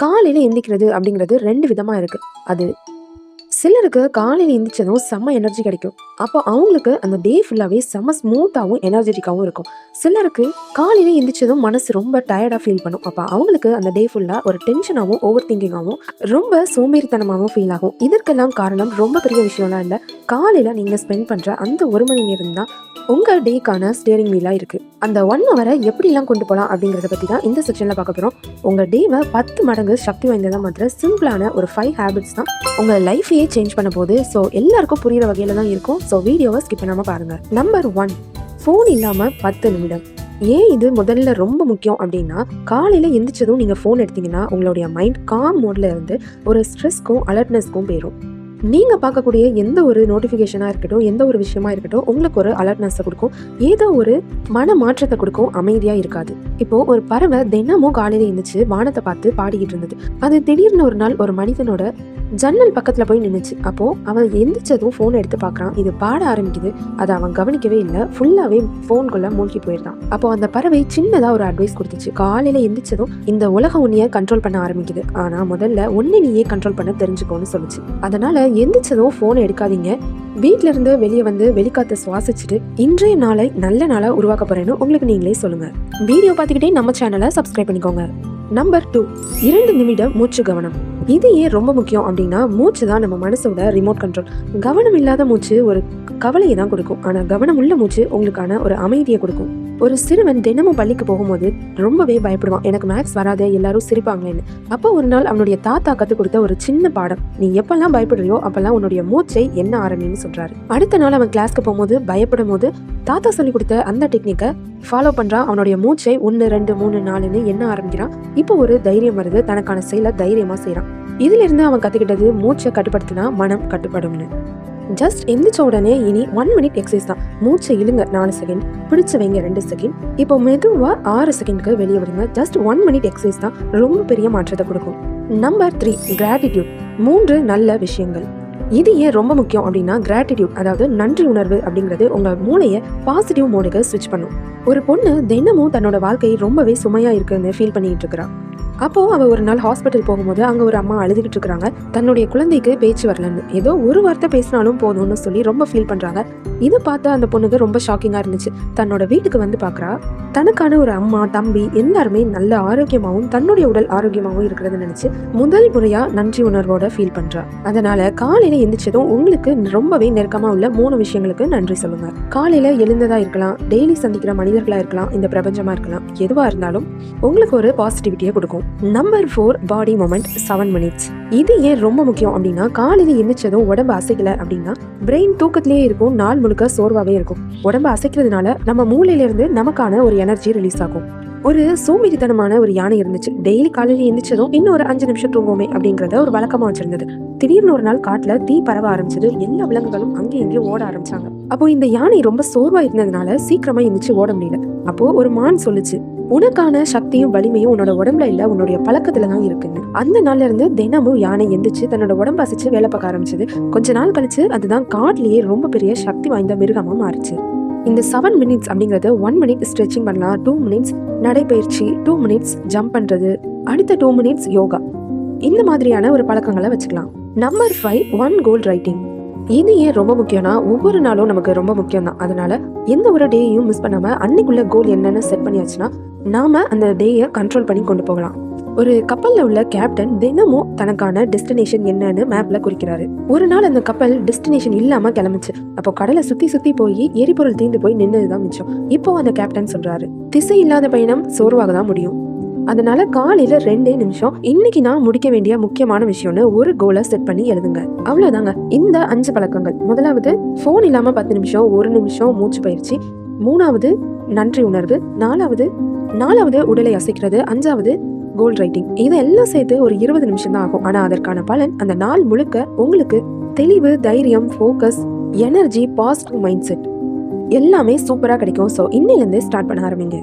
காலையில எந்திக்கிறது அப்படிங்கிறது 2 விதமா இருக்கு. அது சிலருக்கு காலையில எந்திரிச்சதும் செம்ம எனர்ஜி கிடைக்கும். அப்போ அவங்களுக்கு அந்த டே ஃபுல்லாவே செம்ம ஸ்மூத்தாவும், எனர்ஜெட்டிக்காவும் இருக்கும். சிலருக்கு காலையில எந்திரிச்சதும் மனசு ரொம்ப டயர்டா ஃபீல் பண்ணும். அப்ப அவங்களுக்கு அந்த டே ஃபுல்லா ஒரு டென்ஷனாவும், ஓவர் திங்கிங்காவும், ரொம்ப சோம்பேறித்தனமாவும் ஃபீல் ஆகும். இதற்கெல்லாம் காரணம் ரொம்ப பெரிய விஷயம்லாம் இல்ல. காலையில நீங்க ஸ்பெண்ட் பண்ற அந்த 1 மணி நேரம் தான் உங்க டேக்கான ஸ்டியரிங் வீலா இருக்கு. அந்த 1 ஹவரை எப்படிலாம் கொண்டு போகலாம் அப்படிங்கிறத பத்தி தான் இந்த செக்ஷன்ல பார்க்க போறோம். உங்க டேவை 10 மடங்கு சக்தி வாய்ந்ததா மாத்திர சிம்பிளான ஒரு 5 ஹேபிட்ஸ் தான் உங்க லைஃபையே சேஞ்ச் பண்ண போகுது. ஸோ எல்லாருக்கும் புரியுற வகையில தான் இருக்கும். ஸோ வீடியோவை ஸ்கிப் பண்ணாம பாருங்க. நம்பர் 1, ஃபோன் இல்லாம 10 நிமிடம். ஏன் இது முதல்ல ரொம்ப முக்கியம் அப்படின்னா, காலையில எந்திரிச்சதும் நீங்க ஃபோன் எடுத்தீங்கன்னா உங்களுடைய மைண்ட் காம் மோட்ல இருந்து ஒரு ஸ்ட்ரெஸ்க்கும் அலர்ட்னஸ்க்கும் போயிடும். நீங்க பார்க்கக்கூடிய எந்த ஒரு நோட்டிஃபிகேஷனா இருக்கட்டும், எந்த ஒரு விஷயமா இருக்கட்டும், உங்களுக்கு ஒரு அலர்ட்னஸை கொடுக்கும். ஏதோ ஒரு மன மாற்றத்தை கொடுக்கும். அமைதியா இருக்காது. இப்போ ஒரு பறவை தினமும் காலையில எழுந்திரிச்சு வானத்தை பார்த்து பாடிக்கிட்டு இருந்தது. அது திடீர்னு ஒரு நாள் ஒரு மனிதனோட ஜன்னல் பக்கத்துல போய் நின்னுச்சு. அப்போ அவன் எந்திரிச்சதும் போன் எடுத்து பாக்குறான். இது பாட ஆரம்பிக்குது. அதை அவன் கவனிக்கவே இல்லை. ஃபுல்லாவே போன்குள்ள மூழ்கி போயிருந்தான். அப்போ அந்த பறவை சின்னதா ஒரு அட்வைஸ் கொடுத்துச்சு. காலையில எந்திரிச்சதும் இந்த உலக உன்னைய கண்ட்ரோல் பண்ண ஆரம்பிக்குது. ஆனா முதல்ல உன்னை நீயே கண்ட்ரோல் பண்ண தெரிஞ்சுக்கோன்னு சொல்லுச்சு. அதனால எந்திரிச்சதும் போனை எடுக்காதீங்க. வீட்டுல இருந்து வெளியே வந்து வெளிக்காத்த சுவாசிச்சுட்டு இன்றைய நாளை நல்ல நாளா உருவாக்க போறேன்னு உங்களுக்கு நீங்களே சொல்லுங்க. வீடியோ பார்த்துக்கிட்டே நம்ம சேனலை சப்ஸ்கிரைப் பண்ணிக்கோங்க. நம்பர் 2, 2 நிமிடம் மூச்சு கவனம். இது ஏன் ரொம்ப முக்கியம் அப்படின்னா, மூச்சு தான் நம்ம மனசோட ரிமோட் கண்ட்ரோல். கவனம் இல்லாத மூச்சு ஒரு கவலையை தான் கொடுக்கும். ஆனா கவனம் உள்ள மூச்சு உங்களுக்கான ஒரு அமைதியை கொடுக்கும். ஒரு சிறுவன் தினமும் பள்ளிக்கு போகும்போது ரொம்பவே பயப்படுவான். எனக்கு மேக்ஸ் வராது, எல்லாரும் சிரிப்பாங்களேன்னு. அப்போ ஒரு நாள் அவனுடைய தாத்தா கற்றுக் கொடுத்த ஒரு சின்ன பாடம், நீ எப்பெல்லாம் பயப்படுறியோ அப்பெல்லாம் உன்னுடைய மூச்சை என்ன ஆரம்பின்னு சொல்றாரு. அடுத்த நாள் அவன் கிளாஸ்க்கு போகும்போது பயப்படும் போது தாத்தா சொல்லி கொடுத்த அந்த டெக்னிக்கை ஃபாலோ பண்றான். அவனுடைய மூச்சை 1 2 3 4ன்னு என்ன ஆரம்பிக்கிறான். இப்போ ஒரு தைரியம் வருது. தனக்கான செயலை தைரியமா செய்யறான். இதுல இருந்து அவன் கத்துக்கிட்டது, மூச்சை கட்டுப்படுத்தினா மனம் கட்டுப்படும்னு. ஜஸ்ட் எந்திரிச்ச உடனே இனி 1 மினிட் எக்ஸசைஸ் தான். மூச்சை இழுங்க 4 செகண்ட், பிடிச்சு வைங்க 2 செகண்ட், இப்போ மெதுவா 6 செகண்ட்க்கு வெளியே விடுங்க. ஜஸ்ட் 1 மினிட் எக்ஸசைஸ் தான் ரொம்ப பெரிய மாற்றத்தை கொடுக்கும். Number 3, gratitude. 3 நல்ல விஷயங்கள். இது ஏன் ரொம்ப முக்கியம் அப்படின்னா, கிராட்டிடியூட் அதாவது நன்றி உணர்வு அப்படிங்கிறது உங்க மூளையை பாசிட்டிவ் மோடுக்கு ஸ்விட்ச் பண்ணும். ஒரு பொண்ணு தினமும் தன்னோட வாழ்க்கை ரொம்பவே சுமையா இருக்குன்னு ஃபீல் பண்ணிட்டு இருக்கிறா. அப்போ அவ ஒரு நாள் ஹாஸ்பிட்டல் போகும்போது அங்க ஒரு அம்மா அழுதுகிட்டு இருக்கிறாங்க. தன்னுடைய குழந்தைக்கு பேச்சு வரலன்னு, ஏதோ ஒரு வார்த்தை பேசினாலும் போதும்னு சொல்லி ரொம்ப ஃபீல் பண்றாங்க. இதை பார்த்து அந்த பொண்ணுக்கு ரொம்ப ஷாக்கிங்கா இருந்துச்சு. தன்னோட வீட்டுக்கு வந்து பாக்குறா. தனக்கான ஒரு அம்மா, தம்பி எல்லாருமே நல்ல ஆரோக்கியமாவும் தன்னுடைய உடல் ஆரோக்கியமாவும் இருக்கிறது நினைச்சு முதல் முறையா நன்றி உணர்வோட ஃபீல் பண்றா. அதனால காலையில எந்திரிச்சதும் உங்களுக்கு ரொம்பவே நெருக்கமா உள்ள 3 விஷயங்களுக்கு நன்றி சொல்லுங்க. காலையில எழுந்ததா இருக்கலாம், டெய்லி சந்திக்கிற மனிதர்களா இருக்கலாம், இந்த பிரபஞ்சமா இருக்கலாம், எதுவா இருந்தாலும் உங்களுக்கு ஒரு பாசிட்டிவிட்டியை கொடுக்கும். நம்பர் 4, பாடி மூமெண்ட் 7 மினிட்ஸ். இது ஏன் ரொம்ப முக்கியம் அப்படின்னா, காலையில எந்திரிச்சதும் உடம்பு அசைக்கல அப்படின்னா பிரெயின் தூக்கத்திலேயே இருக்கும். நாள் முழுக்க சோர்வாவே இருக்கும். உடம்பு அசைக்கிறதுனால நம்ம மூளையில இருந்து நமக்கான ஒரு எனர்ஜி ரிலீஸ் ஆகும். ஒரு சோம்பேறித்தனமான ஒரு யானை இருந்துச்சு. டெய்லி காலையில எந்திரிச்சதும் இன்னும் ஒரு 5 நிமிஷம் தூங்குவோமே அப்படிங்கறத ஒரு வழக்கமா வச்சிருந்தது. திடீர்னு ஒரு நாள் காட்டுல தீ பரவ ஆரம்பிச்சது. எல்லா விலங்குகளும் அங்கே இங்கே ஓட ஆரம்பிச்சாங்க. அப்போ இந்த யானை ரொம்ப சோர்வா இருந்ததுனால சீக்கிரமா எந்திரிச்சு ஓட முடியல. அப்போ ஒரு மான் சொல்லுச்சு, உனக்கான சக்தியும் வலிமையும் உன்னோட உடம்புல இல்ல, உன்னுடைய பழக்கத்துல தான் இருக்குன்னு. அந்த நாள்ல இருந்து தினமும் யானை எந்திரிச்சு தன்னோட உடம்பு அசைச்சு வேலை பார்க்க ஆரம்பிச்சது. கொஞ்ச நாள் கழிச்சு அதுதான் காட்டிலேயே ரொம்ப பெரிய சக்தி வாய்ந்த மிருகமா மாறிச்சு. இந்த 7 மினிட்ஸ் அப்படிங்கறது 1 மினிட் ஸ்ட்ரெச்சிங் பண்ணலாம், 2 மினிட்ஸ் நடைப்பயிற்சி, 2 மினிட்ஸ் ஜம்ப் பண்றது, அடுத்த 2 மினிட்ஸ் யோகா, இந்த மாதிரியான ஒரு பழக்கங்களை வச்சுக்கலாம். நம்பர் 5, 1 கோல் ரைட்டிங். இது ஏன் ரொம்ப முக்கியம்னா, ஒவ்வொரு நாளும் நமக்கு ரொம்ப முக்கியம் தான். அதனால எந்த ஒரு டேயையும் மிஸ் பண்ணாம அன்னைக்குள்ள கோல் என்னன்னு செட் பண்ணியாச்சுன்னா நாம அந்த டேயை கண்ட்ரோல் பண்ணி கொண்டு போகலாம். ஒரு கப்பல்ல உள்ள கேப்டன் தினமும் தனக்கான டெஸ்டினேஷன் என்னன்னு மேப்ல குறிக்கிறாரு. ஒரு நாள் அந்த கப்பல் டெஸ்டினேஷன் இல்லாம கிளம்பிச்சு. அப்போ கடலை சுத்தி போய் எரிபொருள் தீர்ந்து போய் நின்னதுதான் மிச்சம். இப்போ அந்த கேப்டன் சொல்றாரு, திசை இல்லாத பயணம் சோர்வாக தான் முடியும். அதனால காலையில 2 நிமிஷம் இன்னைக்கு நான் முடிக்க வேண்டிய முக்கியமான விஷயம்னு ஒரு கோலை செட் பண்ணி எழுதுங்க. அவ்வளவுதாங்க. இந்த 5 பழக்கங்கள். முதலாவது போன் இல்லாம 10 நிமிஷம், 1 நிமிஷம் மூச்சு பயிற்சி, 3வது நன்றி உணர்வு, 4வது உடலை அசைக்கிறது, 5வது கோல் ரைட்டிங். இதெல்லாம் சேர்த்து ஒரு 20 நிமிஷம் தான் ஆகும். ஆனா அதற்கான பலன் அந்த நாள் முழுக்க உங்களுக்கு தெளிவு, தைரியம், focus, energy, positive mind set எல்லாமே சூப்பரா கிடைக்கும். ஸோ இன்னிலிருந்து ஸ்டார்ட் பண்ண ஆரம்பிங்க.